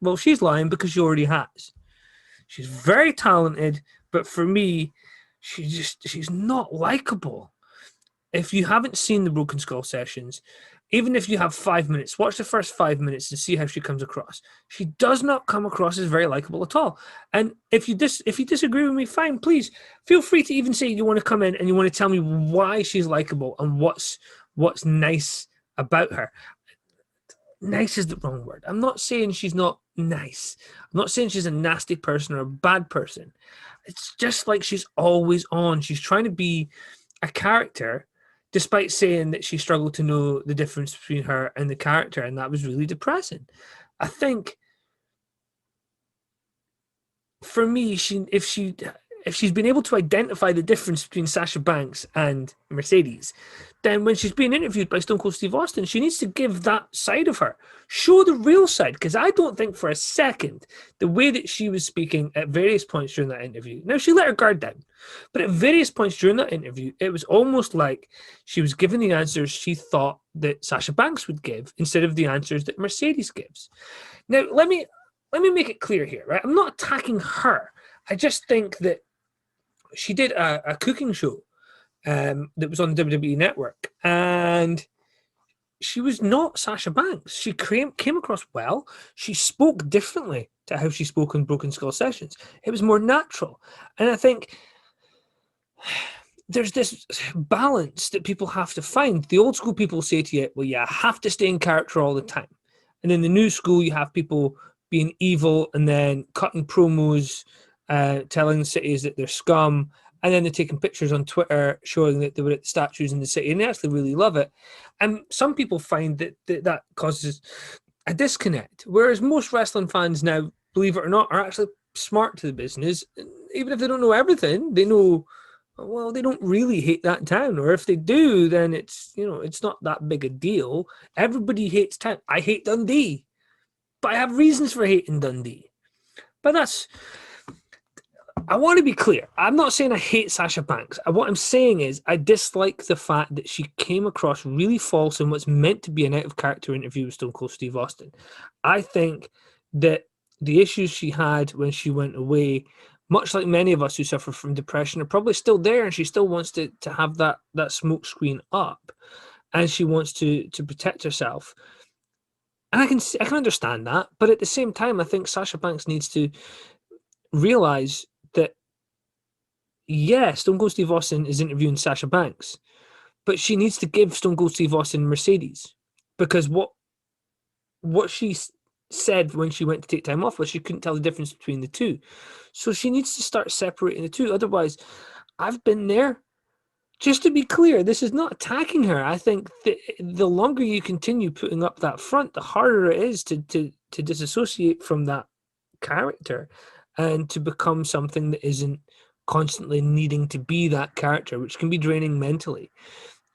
well, she's lying because she already has. She's very talented, but for me, she's not likable. If you haven't seen the Broken Skull sessions, even if you have 5 minutes, watch the first 5 minutes and see how she comes across. She does not come across as very likable at all. And if you disagree with me, fine, please feel free to even say you want to come in and you want to tell me why she's likable and what's nice about her. Nice is the wrong word. I'm not saying she's not nice. I'm not saying she's a nasty person or a bad person. It's just like she's always on. She's trying to be a character, despite saying that she struggled to know the difference between her and the character, and that was really depressing. I think for me, if she's been able to identify the difference between Sasha Banks and Mercedes, then when she's being interviewed by Stone Cold Steve Austin, she needs to give that side of her. Show the real side, because I don't think for a second the way that she was speaking at various points during that interview. Now, she let her guard down, but at various points during that interview, it was almost like she was giving the answers she thought that Sasha Banks would give instead of the answers that Mercedes gives. Now, let me make it clear here, right? I'm not attacking her. I just think that she did a cooking show that was on the WWE Network, and she was not Sasha Banks. She came across well. She spoke differently to how she spoke in Broken Skull sessions. It was more natural. And I think there's this balance that people have to find. The old school people say to you, well, you have to stay in character all the time. And in the new school, you have people being evil and then cutting promos, telling the cities that they're scum, and then they're taking pictures on Twitter showing that they were at the statues in the city, and they actually really love it. And some people find that causes a disconnect, whereas most wrestling fans now, believe it or not, are actually smart to the business. Even if they don't know everything, they know, well, they don't really hate that town, or if they do, then it's not that big a deal. Everybody hates town. I hate Dundee, but I have reasons for hating Dundee. But I want to be clear. I'm not saying I hate Sasha Banks. What I'm saying is I dislike the fact that she came across really false in what's meant to be an out-of-character interview with Stone Cold Steve Austin. I think that the issues she had when she went away, much like many of us who suffer from depression, are probably still there, and she still wants to have that smoke screen up, and she wants to protect herself. And I can understand that, but at the same time, I think Sasha Banks needs to realize that, yeah, Stone Cold Steve Austin is interviewing Sasha Banks, but she needs to give Stone Cold Steve Austin Mercedes, because what she said when she went to take time off was she couldn't tell the difference between the two. So she needs to start separating the two. Otherwise, I've been there. Just to be clear, this is not attacking her. I think the longer you continue putting up that front, the harder it is to disassociate from that character and to become something that isn't constantly needing to be that character, which can be draining mentally.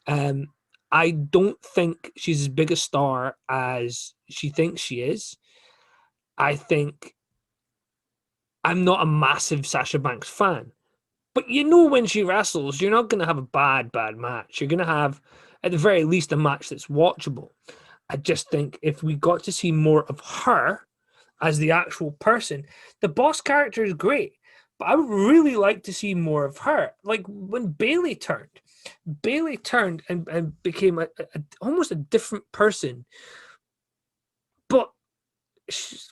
I don't think she's as big a star as she thinks she is. I think I'm not a massive Sasha Banks fan. But when she wrestles, you're not going to have a bad match. You're going to have at the very least a match that's watchable. I just think if we got to see more of her as the actual person, the boss character is great, but I would really like to see more of her. Like when Bayley turned and became almost a different person. But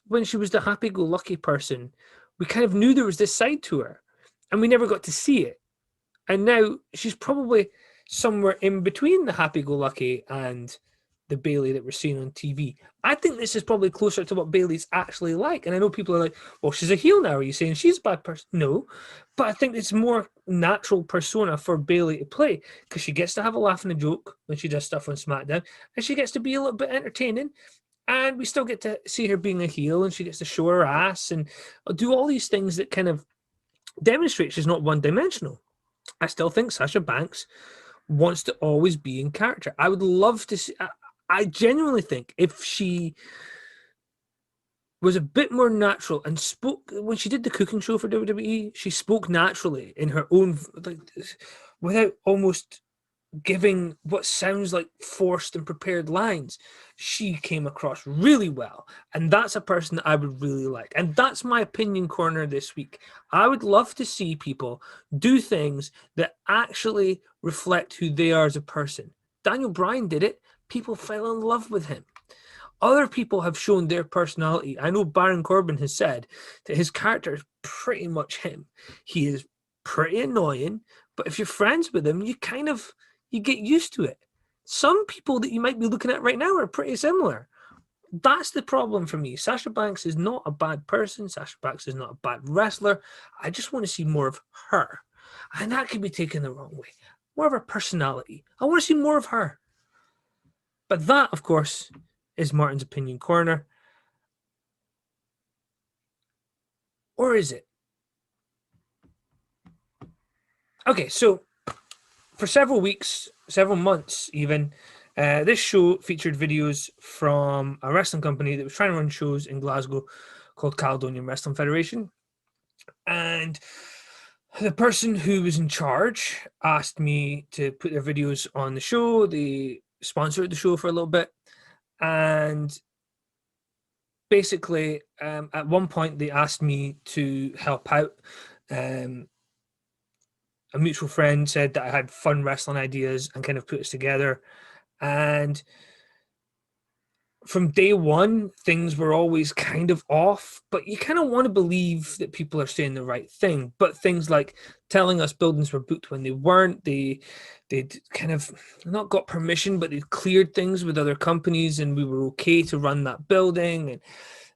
when she was the happy-go-lucky person, we kind of knew there was this side to her, and we never got to see it. And now she's probably somewhere in between the happy-go-lucky and the Bayley that we're seeing on TV. I think this is probably closer to what Bayley's actually like. And I know people are like, well, she's a heel now. Are you saying she's a bad person? No. But I think it's more natural persona for Bayley to play because she gets to have a laugh and a joke when she does stuff on SmackDown, and she gets to be a little bit entertaining. And we still get to see her being a heel, and she gets to show her ass and do all these things that kind of demonstrate she's not one-dimensional. I still think Sasha Banks wants to always be in character. I would love to see... I genuinely think if she was a bit more natural and spoke... When she did the cooking show for WWE, she spoke naturally in her own... like, without almost giving what sounds like forced and prepared lines. She came across really well, and that's a person that I would really like. And that's my opinion corner this week. I would love to see people do things that actually reflect who they are as a person. Daniel Bryan did it. People fell in love with him. Other people have shown their personality. I know Baron Corbin has said that his character is pretty much him. He is pretty annoying, but if you're friends with him, you get used to it. Some people that you might be looking at right now are pretty similar. That's the problem for me. Sasha Banks is not a bad person. Sasha Banks is not a bad wrestler. I just want to see more of her. And that can be taken the wrong way. More of her personality. I want to see more of her. But that, of course, is Martin's Opinion Corner. Or is it? Okay, so for several weeks, several months even, this show featured videos from a wrestling company that was trying to run shows in Glasgow called Caledonian Wrestling Federation. And the person who was in charge asked me to put their videos on the show. They sponsored the show for a little bit. And basically, at one point, they asked me to help out. A mutual friend said that I had fun wrestling ideas and kind of put us together. And from day one, things were always kind of off, but you kind of want to believe that people are saying the right thing. But things like telling us buildings were booked when they weren't, they'd kind of not got permission, but they'd cleared things with other companies and we were okay to run that building.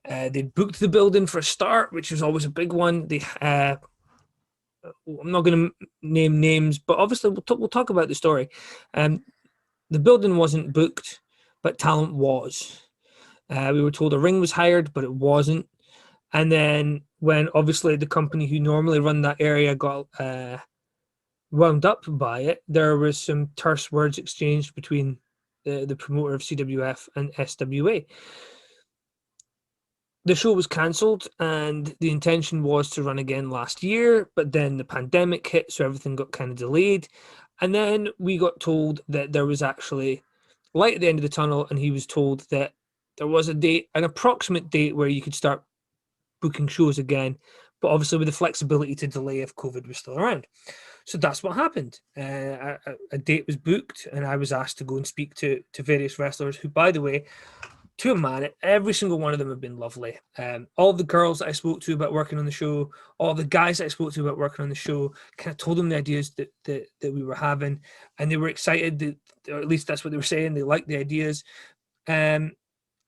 And they'd booked the building for a start, which was always a big one. I'm not going to name names, but obviously we'll talk about the story. The building wasn't booked, but talent was. We were told a ring was hired, but it wasn't. And then when obviously the company who normally run that area got wound up by it, there was some terse words exchanged between the promoter of CWF and SWA. The show was cancelled and the intention was to run again last year, but then the pandemic hit, so everything got kind of delayed. And then we got told that there was actually light at the end of the tunnel, and he was told that there was a date, an approximate date where you could start booking shows again, but obviously with the flexibility to delay if COVID was still around. So that's what happened. A date was booked, and I was asked to go and speak to various wrestlers who, by the way, to a man, every single one of them have been lovely. All the girls that I spoke to about working on the show, all the guys that I spoke to about working on the show, kind of told them the ideas that we were having, and they were excited, or at least that's what they were saying. They liked the ideas. And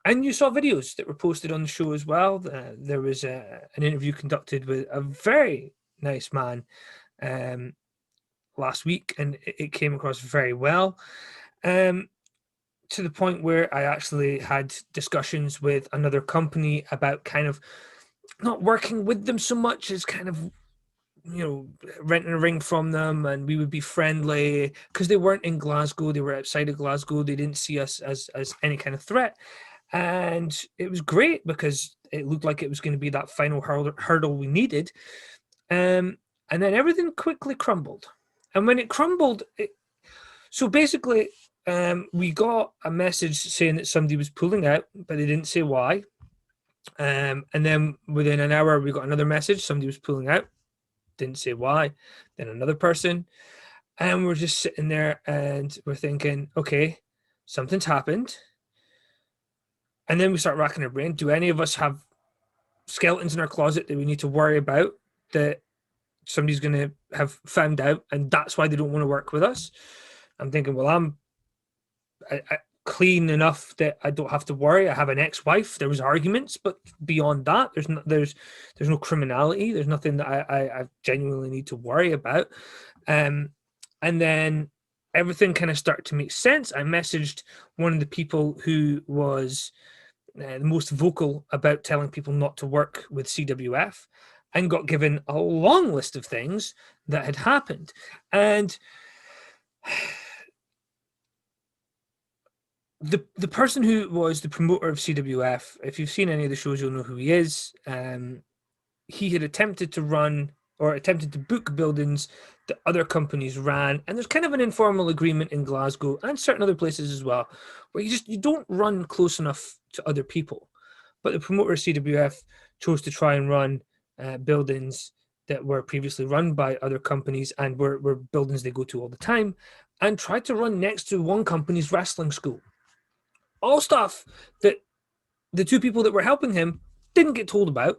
you saw videos that were posted on the show as well. There was an interview conducted with a very nice man last week, and it came across very well. To the point where I actually had discussions with another company about kind of not working with them so much as kind of, renting a ring from them, and we would be friendly because they weren't in Glasgow. They were outside of Glasgow. They didn't see us as any kind of threat. And it was great because it looked like it was going to be that final hurdle we needed. And then everything quickly crumbled. And when it crumbled, so basically we got a message saying that somebody was pulling out, but they didn't say why. And then within an hour, we got another message, somebody was pulling out, didn't say why. Then another person. And we're just sitting there and we're thinking, okay, something's happened. And then we start racking our brain. Do any of us have skeletons in our closet that we need to worry about that somebody's going to have found out and that's why they don't want to work with us? I'm thinking, well, I'm clean enough that I don't have to worry. I have an ex-wife. There was arguments, but beyond that, there's no criminality. There's nothing that I genuinely need to worry about. And then everything kind of started to make sense. I messaged one of the people who was the most vocal about telling people not to work with CWF, and got given a long list of things that had happened. And the person who was the promoter of CWF, if you've seen any of the shows, you'll know who he is. He had attempted to book buildings that other companies ran, and there's kind of an informal agreement in Glasgow and certain other places as well, where you don't run close enough to other people. But the promoter of CWF chose to try and run buildings that were previously run by other companies and were buildings they go to all the time, and tried to run next to one company's wrestling school. All stuff that the two people that were helping him didn't get told about.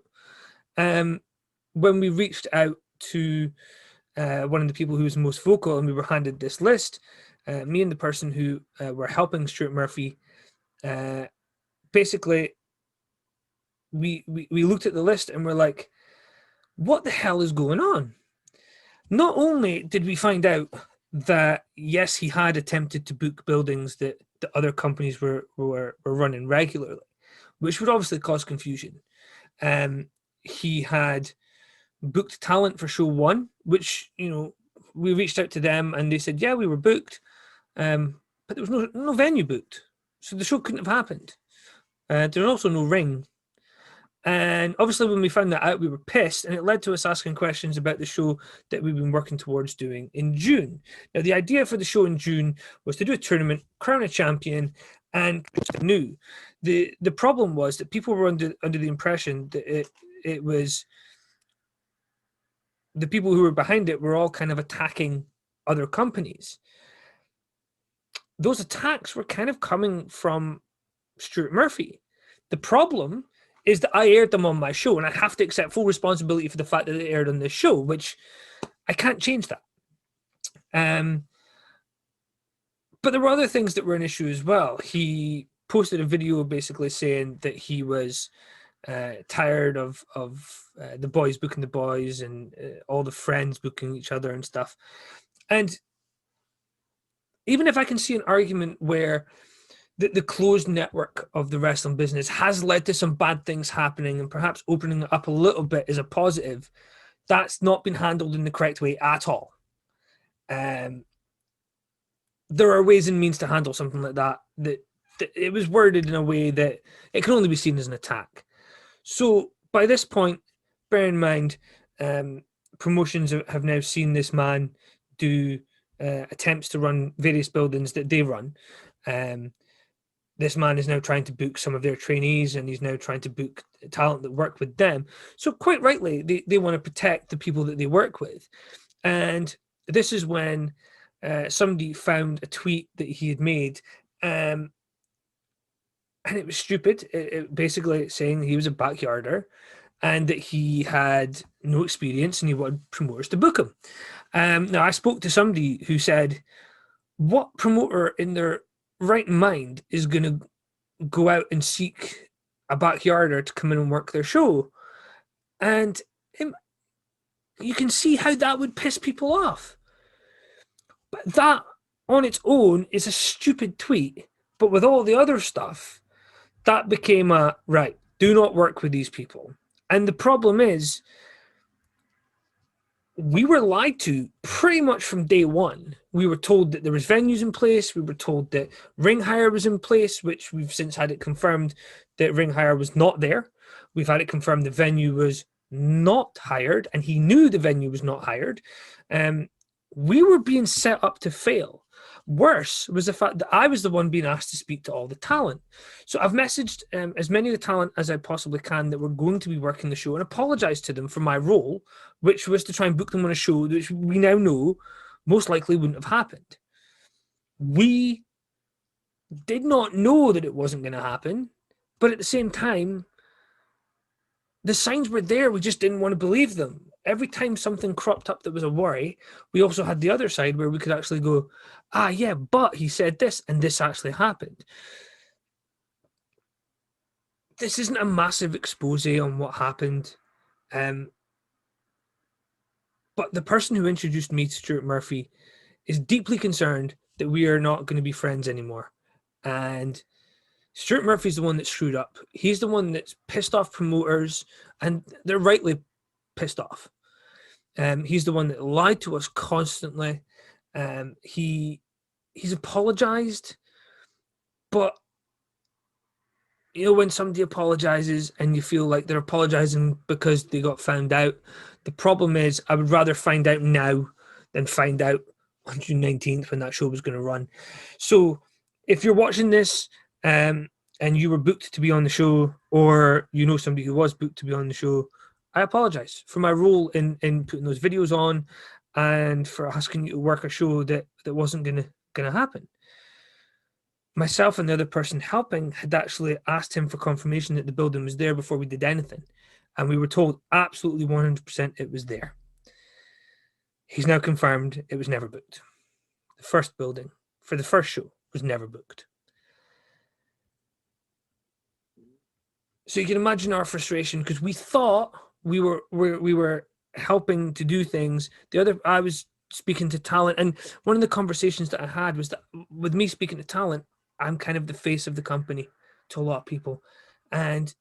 When we reached out to one of the people who was most vocal and we were handed this list, me and the person who were helping Stuart Murphy, basically we looked at the list and we're like, what the hell is going on? Not only did we find out that, yes, he had attempted to book buildings that the other companies were running regularly, which would obviously cause confusion. He had booked talent for show one, which, we reached out to them and they said, yeah, we were booked, but there was no venue booked. So the show couldn't have happened. There's also no ring. And obviously when we found that out, we were pissed, and it led to us asking questions about the show that we've been working towards doing in June. Now, the idea for the show in June was to do a tournament, crown a champion, and new. The problem was that people were under the impression that it was the people who were behind it were all kind of attacking other companies. Those attacks were kind of coming from Stuart Murphy. The problem is that I aired them on my show, and I have to accept full responsibility for the fact that they aired on this show, which I can't change that. But there were other things that were an issue as well. He posted a video basically saying that he was tired of the boys booking the boys and all the friends booking each other and stuff. And even if I can see an argument where the closed network of the wrestling business has led to some bad things happening and perhaps opening it up a little bit is a positive, that's not been handled in the correct way at all. There are ways and means to handle something like that it was worded in a way that it can only be seen as an attack. So by this point, bear in mind, promotions have now seen this man do attempts to run various buildings that they run. This man is now trying to book some of their trainees, and he's now trying to book talent that work with them. So quite rightly, they want to protect the people that they work with. And this is when somebody found a tweet that he had made, and it was stupid. It basically saying he was a backyarder and that he had no experience and he wanted promoters to book him. Now, I spoke to somebody who said, what promoter in their right mind is going to go out and seek a backyarder to come in and work their show? And you can see how that would piss people off. But that on its own is a stupid tweet. But with all the other stuff, that became a, right, do not work with these people. And the problem is, we were lied to pretty much from day one. We were told that there was venues in place. We were told that ring hire was in place, which we've since had it confirmed that ring hire was not there. We've had it confirmed the venue was not hired, and he knew the venue was not hired. We were being set up to fail. Worse was the fact that I was the one being asked to speak to all the talent. So I've messaged as many of the talent as I possibly can that were going to be working the show and apologized to them for my role, which was to try and book them on a show which we now know most likely wouldn't have happened. We did not know that it wasn't going to happen, but at the same time, the signs were there. We just didn't want to believe them. Every time something cropped up that was a worry, we also had the other side where we could actually go, yeah, but he said this and this actually happened. This isn't a massive expose on what happened. But the person who introduced me to Stuart Murphy is deeply concerned that we are not going to be friends anymore. And Stuart Murphy's the one that screwed up. He's the one that's pissed off promoters, and they're rightly pissed off. He's the one that lied to us constantly. He's apologized, but when somebody apologizes and you feel like they're apologizing because they got found out, the problem is I would rather find out now than find out on June 19th when that show was going to run. So if you're watching this and you were booked to be on the show, or somebody who was booked to be on the show, I apologize for my role in putting those videos on and for asking you to work a show that wasn't gonna happen. Myself and the other person helping had actually asked him for confirmation that the building was there before we did anything, and we were told absolutely 100% it was there. He's now confirmed it was never booked. The first building for the first show was never booked. So you can imagine our frustration, because we thought we were helping to do things. I was speaking to talent, and one of the conversations that I had was that with me speaking to talent, I'm kind of the face of the company to a lot of people, and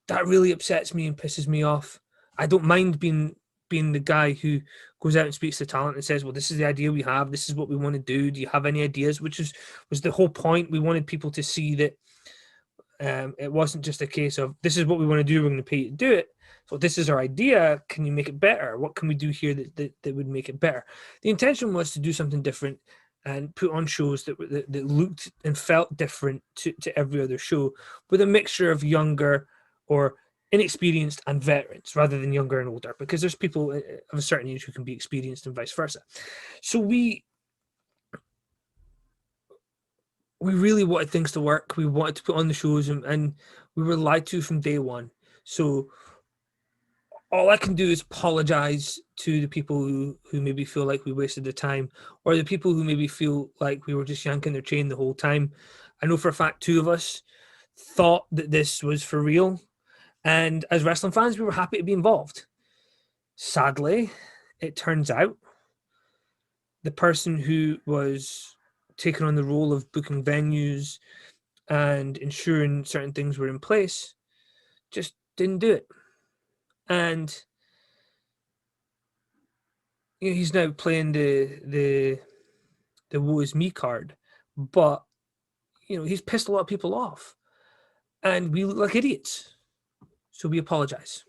that really upsets me and pisses me off. I don't mind being the guy who goes out and speaks to talent and says, well, this is the idea we have, this is what we want to do you have any ideas, which was the whole point. We wanted people to see that it wasn't just a case of this is what we want to do, we're going to pay you to do it. So this is our idea, can you make it better? What can we do here that would make it better? The intention was to do something different and put on shows that looked and felt different to every other show, with a mixture of younger or inexperienced and veterans rather than younger and older, because there's people of a certain age who can be experienced and vice versa. So we really wanted things to work. We wanted to put on the shows, and we were lied to from day one. So all I can do is apologize to the people who maybe feel like we wasted their time, or the people who maybe feel like we were just yanking their chain the whole time. I know for a fact 2 of us thought that this was for real, and as wrestling fans, we were happy to be involved. Sadly, it turns out the person who was taking on the role of booking venues and ensuring certain things were in place just didn't do it. And he's now playing the woe is me card, but he's pissed a lot of people off, and we look like idiots. So we apologize.